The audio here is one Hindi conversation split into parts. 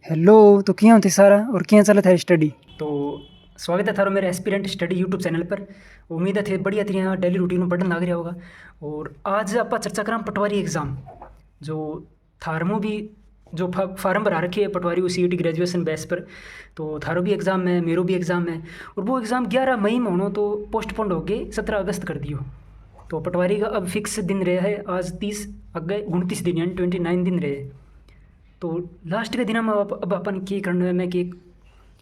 हेलो। तो क्या होती सारा और क्या चला था स्टडी। तो स्वागत है थारो मेरे एस्पिरेंट स्टडी यूट्यूब चैनल पर। उम्मीद है थे बढ़िया तरीके डेली रूटीन में पढ़ने लग रहा होगा। और आज आप चर्चा करा पटवारी एग्ज़ाम जो थारमो भी जो फार्म भरा रखी है पटवारी वो सीईटी ग्रेजुएशन बेस पर। तो थारो भी एग्ज़ाम है, मेरो भी एग्ज़ाम है। और वो एग्ज़ाम 11 मई में होना तो पोस्टपोन्ड हो गए 17 अगस्त कर दियो। तो पटवारी का अब फिक्स दिन रहे है आज 30 अगस्त 29 दिन यानी 29 दिन रहे। तो लास्ट के दिन में अब अपन की करना है, मैं कि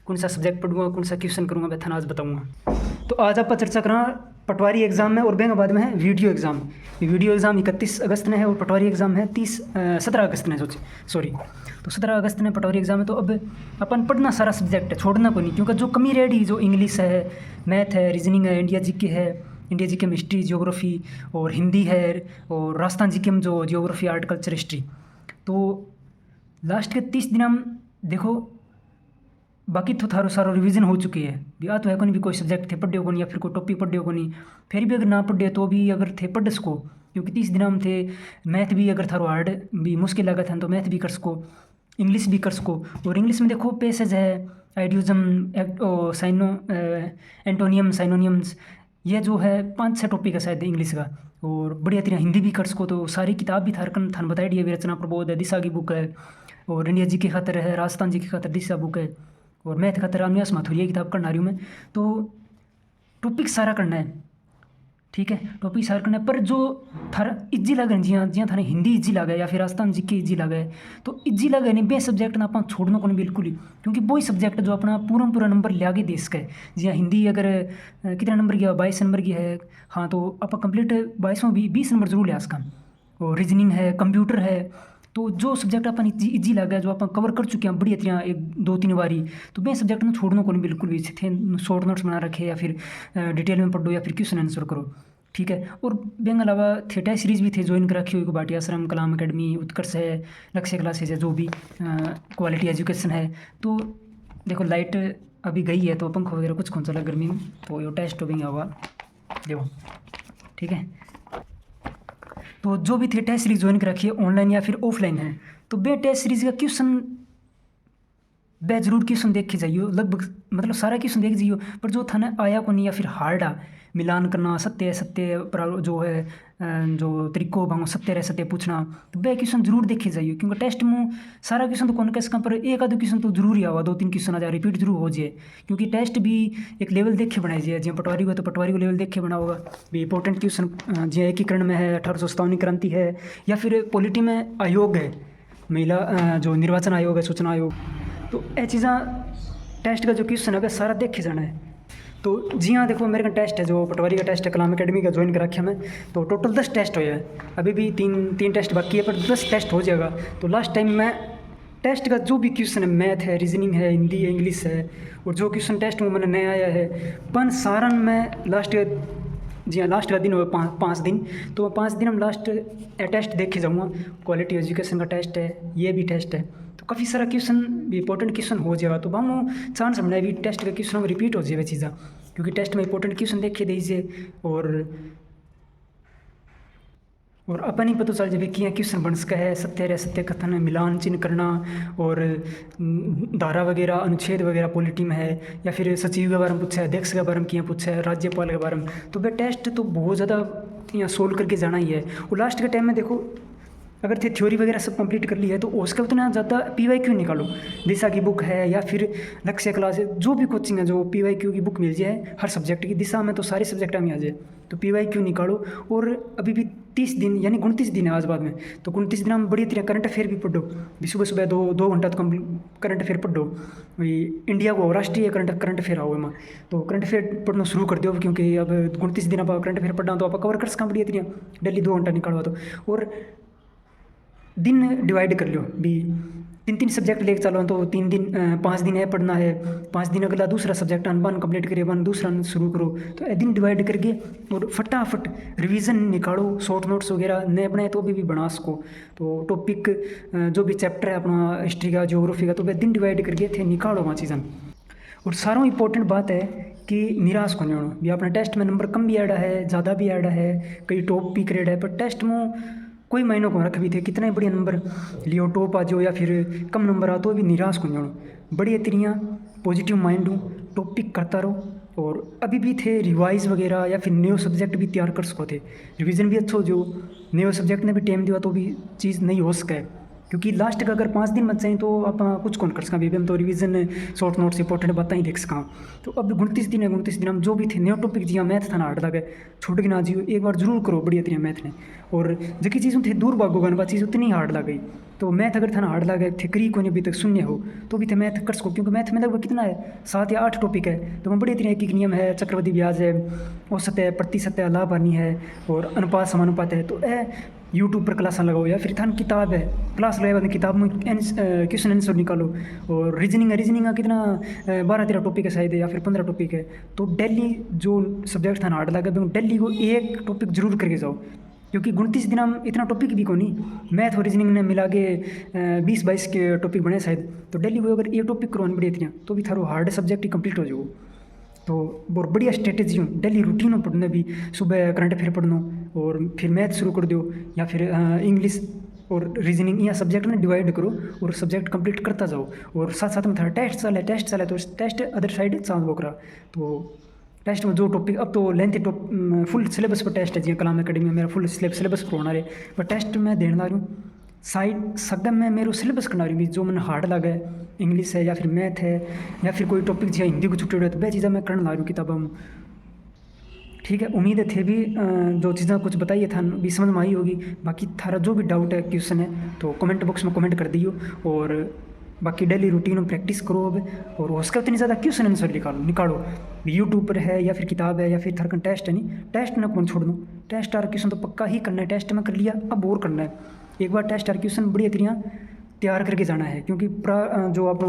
कौन सा सब्जेक्ट पढ़ूंगा, कौन सा क्वेश्चन करूंगा, मैं थाना आज बताऊंगा। तो आज आप चर्चा करा पटवारी एग्ज़ाम में और बैंक बाद में है वीडियो एग्ज़ाम। वीडियो एग्ज़ाम 31 अगस्त ने है और पटवारी एग्ज़ाम है 17 अगस्त ने सॉरी। तो 17 अगस्त ने पटवारी एग्ज़ाम है। तो अब अपन पढ़ना सारा सब्जेक्ट है, छोड़ना को नहीं, क्योंकि जो कमी रहेगी जो इंग्लिश है, मैथ है, रीजनिंग है, इंडिया जीके है, इंडिया जीके में हिस्ट्री ज्योग्राफी और हिंदी है, और राजस्थान जीके में जो ज्योग्राफी आर्ट कल्चर हिस्ट्री। तो लास्ट के 30 दिन हम देखो बाकी तो थारो सारो रिवीजन हो चुकी है भी। आ तो है को नहीं भी कोई सब्जेक्ट थे पढ़े को नहीं, या फिर कोई टॉपिक पढ़े को नहीं, फिर भी अगर ना पढ़े तो भी अगर थे पढ़ सको, क्योंकि 30 दिन हम थे। मैथ भी अगर थारो हार्ड भी मुश्किल लगा था तो मैथ भी कर सको, इंग्लिश भी कर सको। और इंग्लिश में देखो पैसेज है, आइडियोजम, साइनो, एंटोनियम, साइनोनियम्स, ये जो है 5-6 टॉपिक है शायद इंग्लिश का। और बढ़िया तरह हिंदी भी कर सको। तो सारी किताब भी थान बताई दी है, विरचना प्रबोध है, दिशा की बुक है, और इंडिया जी के खातर है, राजस्थान जी के खातर दिशा बुक है, और मैथ खातर अनियास माथुर ये किताब करना रही हूँ मैं। तो टॉपिक सारा करना है, ठीक है, टॉपिक सारा करना है। पर जो थारा इजी लगे जियाँ जियाँ थाने हिंदी इजी लगे या फिर राजस्थान जी के इजी लगे, तो इजी लगे नहीं बे सब्जेक्ट ना अपन छोड़ना को नहीं बिल्कुल ही, क्योंकि वही सब्जेक्ट जो अपना पूरा नंबर ले आगे दे सके। जियाँ हिंदी अगर कितना नंबर की है, 22 नंबर की है, हाँ, तो आप कंप्लीट 22 भी 20 नंबर जरूर ले आ सका। और रीजनिंग है, कंप्यूटर है। तो जो सब्जेक्ट अपन इजी लगा जो अपन कवर कर चुके हैं बढ़िया तरह 1-2-3 बारी, तो मैं सब्जेक्ट में छोड़ना को नहीं बिल्कुल भी। थे शॉर्ट नोट्स बना रखे या फिर डिटेल में पढ़ो या फिर क्वेश्चन आंसर करो, ठीक है। और बेंग अलावा थिएटर सीरीज भी थे ज्वाइन कर रखी हुई को, भाटी आश्रम, कलाम अकेडमी, उत्कर्ष है, लक्ष्य क्लासेज है, जो भी क्वालिटी एजुकेशन है। तो देखो लाइट अभी गई है तो पंखा वगैरह कुछ कौन चला गर्मी में, तो ये टेस्ट हो गई होगा देखो, ठीक है। तो जो भी थे टेस्ट सीरीज ज्वाइन कर रखी है ऑनलाइन या फिर ऑफलाइन है, तो बे टेस्ट सीरीज का क्वेश्चन बे जरूर क्वेश्चन देख के जाइयो, लगभग मतलब सारा क्वेश्चन देख जाइयो। पर जो था ना आया को नहीं या फिर हार्ड आ मिलान करना, सत्य सत्य जो है जो तरीको भाव सत्य रह सत्य पूछना, तो बे क्वेश्चन जरूर देखे जाइयो। क्योंकि टेस्ट में सारा क्वेश्चन तो कौन कह सका, पर एक आधो क्वेश्चन तो जरूर ही आवा, 2-3 क्वेश्चन आ जाए रिपीट जरूर हो जाए। क्योंकि टेस्ट भी एक लेवल देखे बनाए जाए, जो पटवारी को तो पटवारी को लेवल देखे बना होगा भी। इंपॉर्टेंट क्वेश्चन जो एकीकरण में है, 1857 क्रांति है, या फिर पॉलिटी में आयोग है, महिला जो निर्वाचन आयोग है, सूचना आयोग। तो ये चीज़ा टेस्ट का जो क्वेश्चन है सारा देखे जाना है। तो जी हाँ देखो मेरे का टेस्ट है, जो पटवारी का टेस्ट है कलाम अकेडमी का ज्वाइन कर रखा मैं। तो टोटल 10 टेस्ट हो है, अभी भी तीन टेस्ट बाकी है, पर 10 टेस्ट हो जाएगा। तो लास्ट टाइम मैं टेस्ट का जो भी क्वेश्चन है, मैथ है, रीजनिंग है, हिंदी है, इंग्लिश है, और जो क्वेश्चन टेस्ट में मैंने नया आया है पन सारन में लास्ट, जी हाँ लास्ट का दिन हो 5 दिन। तो 5 दिन हम लास्ट टेस्ट देखे जाऊँगा। क्वालिटी एजुकेशन का टेस्ट है, ये भी टेस्ट है। तो काफ़ी सारा क्वेश्चन भी इंपॉर्टेंट क्वेश्चन हो जाएगा। तो हम चांस हमने भी टेस्ट का क्वेश्चन रिपीट हो जाए चीज़ा, क्योंकि टेस्ट में इंपॉर्टेंट क्वेश्चन देखे दीजिए। और अपन ही पता चल जाए कि क्वेश्चन बन सका है, सत्य रे सत्य कथन है, मिलान चिन्ह करना, और धारा वगैरह अनुच्छेद वगैरह पॉलिटी में है, या फिर सचिव के बारे में पूछा है, अध्यक्ष के बारे में किया पूछा है, राज्यपाल के बारे में। तो वह टेस्ट तो बहुत ज़्यादा यहाँ सोल्व करके जाना ही है। और लास्ट के टाइम में देखो अगर थे थ्योरी वगैरह सब कंप्लीट कर ली है, तो उसका उतना ज़्यादा पीवाईक्यू निकालो। दिशा की बुक है या फिर लक्ष्य क्लास है, जो भी कोचिंग है जो पीवाईक्यू की बुक मिल जाए हर सब्जेक्ट की। दिशा में तो सारे सब्जेक्ट में आ जाए, तो पीवाईक्यू निकालो। और अभी भी 30 दिन यानी 29 दिन है आज बाद में, तो 29 दिन में बड़ी तरह करंट अफेयर भी पढ़ो भी। सुबह सुबह 2 घंटा तो करंट अफेयर पढ़ो भी। इंडिया को राष्ट्रीय करंट अफेयर आओ में, तो करंट अफेयर पढ़ना शुरू कर दो, क्योंकि अब 29 दिन आप करंट अफेयर पढ़ना तो आप कवर कर सका बढ़िया तरह डेली 2 घंटा निकालवा। तो और दिन डिवाइड कर लो भी, 3-3 सब्जेक्ट लेके चलो, तो 5 दिन है पढ़ना है, 5 दिन अगला दूसरा सब्जेक्ट वन कंप्लीट करिए, वन दूसरा शुरू करो। तो दिन डिवाइड करके और फटाफट रिवीजन निकालो, शॉर्ट नोट्स वगैरह नए बनाए तो भी बना सको। तो टॉपिक जो भी चैप्टर है अपना हिस्ट्री का, ज्योग्राफी का, तो वह दिन डिवाइड करके थे निकालो वहाँ चीज़ें। और सारों इंपॉर्टेंट बात है कि निराश को नहीं होना भी। अपने टेस्ट में नंबर कम भी आड़ा है, ज़्यादा भी आड़ा है, कई टॉप भी ग्रेड है, पर टेस्ट में कोई मायने को रख भी थे, कितने बढ़िया नंबर लियो टॉप आ जाओ या फिर कम नंबर आ तो भी निराश को जाओ। बढ़िया तिरियाँ पॉजिटिव माइंड हूँ, टॉपिक करता रहो और अभी भी थे रिवाइज वगैरह या फिर न्यू सब्जेक्ट भी तैयार कर सको थे। रिवीजन भी अच्छा हो जो न्यू सब्जेक्ट ने भी टाइम दिया तो भी चीज़ नहीं हो सके, क्योंकि लास्ट का अगर 5 दिन बच जाए तो आप कुछ कौन कर सका, हम तो रिवीजन शॉर्ट नोट्स इंपॉर्टेंट बातें ही देख सका। तो अब 29 दिन है, 29 दिन हम जो भी थे न्यू टॉपिक जिया मैथ था ना हार्ड लगे छोड़ के ना जियो, एक बार जरूर करो बढ़िया तरीके मैथ ने। और जबकि चीज़ों थे दूर भागोगा ना चीज़ उतनी हार्ड लग गई। तो मैथ अगर था ना हार्ड लगे थे करी को नहीं अभी तक शून्य हो तो भी थे मैथ कर सको, क्योंकि मैथ में लगभग कितना है 7 या 8 टॉपिक है। तो मैं बढ़िया तरीके एक नियम है, चक्रवृद्धि ब्याज है, औसत है, प्रतिशत है, लाभ हानि है और अनुपात समानुपात है। तो यूट्यूब पर क्लास लगाओ या फिर थान किताब है क्लास लगाए बाद किताब में क्वेश्चन आंसर निकालो। और रीजनिंग है, रीजनिंग का कितना 12-13 टॉपिक है शायद या फिर 15 टॉपिक है। तो डेली जो सब्जेक्ट था ना हार्ड लगा डेली को एक टॉपिक जरूर करके जाओ, क्योंकि 29 दिन हम इतना टॉपिक भी को नहीं मैथ और रीजनिंग ने मिला के 20-22 के टॉपिक बने शायद। तो डेली को अगर एक टॉपिक करो बढ़िया इतना तो भी थारो हार्ड सब्जेक्ट ही कंप्लीट हो जाओ। तो बहुत बढ़िया स्ट्रेटेजी हूँ, डेली रूटीन में पढ़ना भी, सुबह करंट अफेयर पढ़ना और फिर मैथ शुरू कर दो या फिर इंग्लिश और रीजनिंग या सब्जेक्ट में डिवाइड करो और सब्जेक्ट कंप्लीट करता जाओ। और साथ साथ में था टेस्ट चले तो टेस्ट अदर साइड चांस वो करा। तो टेस्ट में जो टॉपिक अब तो लेंथ फुल सिलेबस पर टेस्ट है, जी कलाम अकेडमी में मेरा फुल सिलेबस पर होना रहे पर टेस्ट में देना रही हूँ साइड सगम में मेरे सिलेबस करना रही जो मैंने हार्ड लगा है, इंग्लिश है या फिर मैथ है या फिर कोई टॉपिक जो हिंदी को छुट्टी हो तो वह चीज़ें मैं करने ला रही हूँ किताबों में। ठीक है, उम्मीद थे भी जो चीज़ें कुछ बताइए था भी समझ में आई होगी। बाकी थारा जो भी डाउट है क्वेश्चन है तो कमेंट बॉक्स में कमेंट कर दियो और बाकी डेली रूटीन में प्रैक्टिस करो अब। और हो सके उतनी ज़्यादा क्वेश्चन आंसर निकालो यूट्यूब पर है या फिर किताब है या फिर थरकन टेस्ट है, नहीं टेस्ट ना कौन छोड़ दूँ, टेस्ट और क्वेश्चन तो पक्का ही करना है। टेस्ट में कर लिया अब और करना है, एक बार टेस्ट और क्वेश्चन बढ़िया तरीका तैयार करके जाना है, क्योंकि जो आप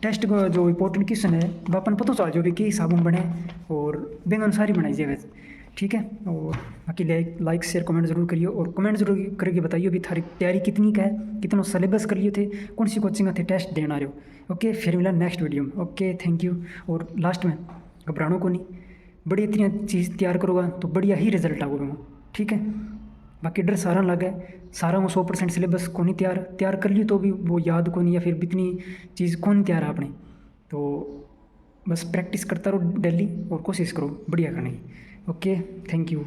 टेस्ट जो इंपॉर्टेंट क्वेश्चन है वो अपन पता चल जो भी कि हिसाब में बने और बेंग अनुसार ही बनाई जाए। ठीक है, और बाकी लाइक शेयर कमेंट जरूर करिए और कमेंट जरूर करके बताइए भी थारी तैयारी कितनी का है, कितना सिलेबस कर लिए थे, कौन सी कोचिंग थे टेस्ट देना रहे हो। ओके, फिर मिला नेक्स्ट वीडियो में। Okay, thank you. और लास्ट में घबरानो को नहीं, बढ़िया इतनी चीज़ तैयार करोगा तो बढ़िया ही रिजल्ट आएगा। ठीक है, बाकी डर सारा लगा है, सारा वो 100% सिलेबस को नहीं तैयार कर ली तो भी वो याद को नहीं या फिर इतनी चीज़ को नहीं तैयार है अपने। तो बस प्रैक्टिस करता रहो डेली और कोशिश करो बढ़िया करने की। Okay, thank you.